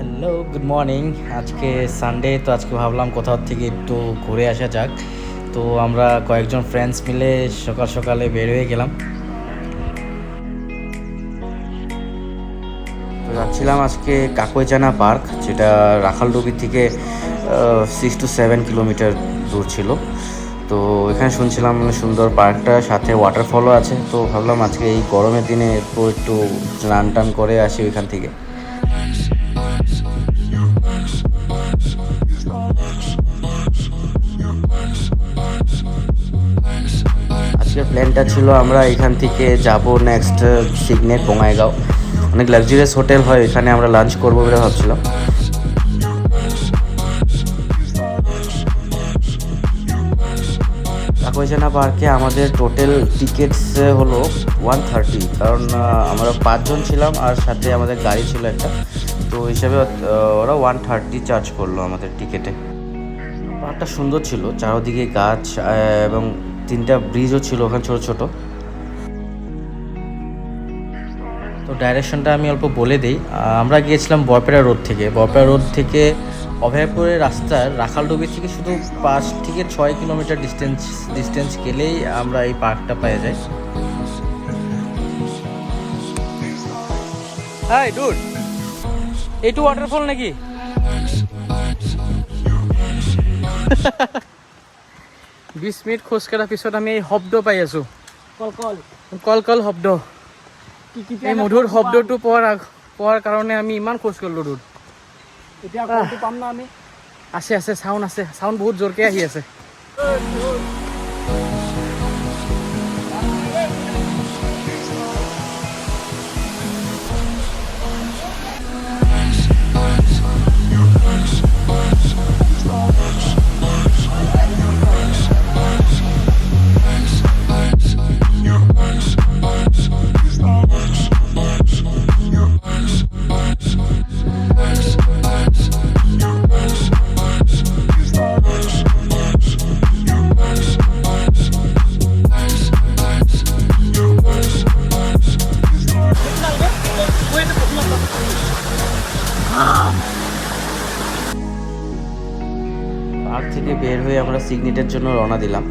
Hello, good morning. আজকে Sunday, তো আজকে ভাবলাম কোথাও থেকে একটু ঘুরে আসা যাক। তো আমরা কয়েকজন ফ্রেন্ডস মিলে সকাল সকালে বের হয়ে গেলাম। তো যাচ্ছিলাম আজকে কাকইজানা পার্ক, যেটা রাখালডুবি থেকে 6 to 7 কিলোমিটার দূর ছিল। তো এখানে শুনছিলাম সুন্দর পার্কটা, সাথে ওয়াটারফলও আছে। তো ভাবলাম আজকে এই গরমের দিনে একটু স্নান টান করে আসি ওইখান থেকে। আজকের প্ল্যানটা ছিল আমরা এখান থেকে যাব নেক্সট সিগনেট বঙ্গাইগাঁও। অনেক লাক্সারিয়াস হোটেল হয়, এখানে আমরা লাঞ্চ করবো বলে ভাবছিলাম। কাকইজানা পার্কে আমাদের টোটাল টিকিটস হলো 130, কারণ আমরা 5 জন ছিলাম আর সাথে আমাদের গাড়ি ছিল একটা। তো হিসাবে ওরা 130 চার্জ করলো আমাদের টিকিটে। পার্কটা সুন্দর ছিল, চারদিকে গাছ এবং 3টা ব্রিজও ছিল ওখানে ছোট ছোট। তো ডাইরেকশনটা আমি অল্প বলে দিই। আমরা গিয়েছিলাম বরপেটা রোড থেকে অভয়পুরের রাস্তার রাখালডুবি থেকে শুধু 5 থেকে 6 কিলোমিটার ডিস্টেন্স গেলেই আমরা এই পার্কটা পেয়ে যাই। হাই ডুড, এইটু ওয়াটারফল নাকি? 20 মিনিট খোজ কঢ়াৰ পিছত আমি এই শব্দ পাই আছো, কল কল শব্দ। এই মধুৰ শব্দটো পোৱাৰ কাৰণে আমি ইমান খোজ কাঢ়িলো দূৰ। এতিয়া কলটো পাম না আমি? আছে চাউণ্ড বহুত জোৰকে আহি আছে। পার্ক থেকে বের হয়ে আমরা সিগনেটের জন্য রওনা দিলাম।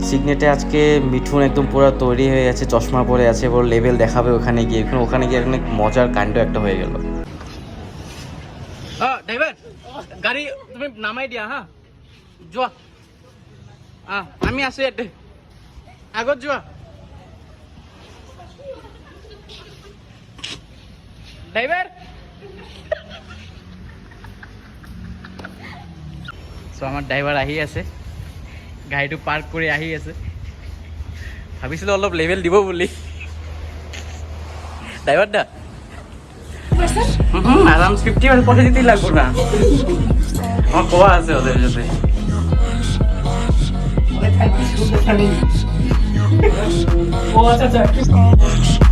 সিগনেটে আজকে মিঠুন একদম পুরো তৈরি হয়ে আছে, চশমা পরে আছে, বড় লেভেল দেখাবে ওখানে গিয়ে। অনেক মজার কাণ্ড একটা হয়ে গেল। ড্রাইভার, গাড়ি তুমি নামাই দিয়া। হ্যাঁ, যোৱা। আমি আছো ইয়াতে, আগত যোৱা। ড্রাইভার, আমার ড্রাইভার আহি আছে, গাড়িটো পার্ক করে আহি আছে। ভাবিছিলো অলপ লেভেল দিব বুলি। ড্রাইভার দা আরাম 50 পয়সা দিতেই লাগবো না, আমার কোয়া আছে ওদের সাথে। ও আচ্ছা।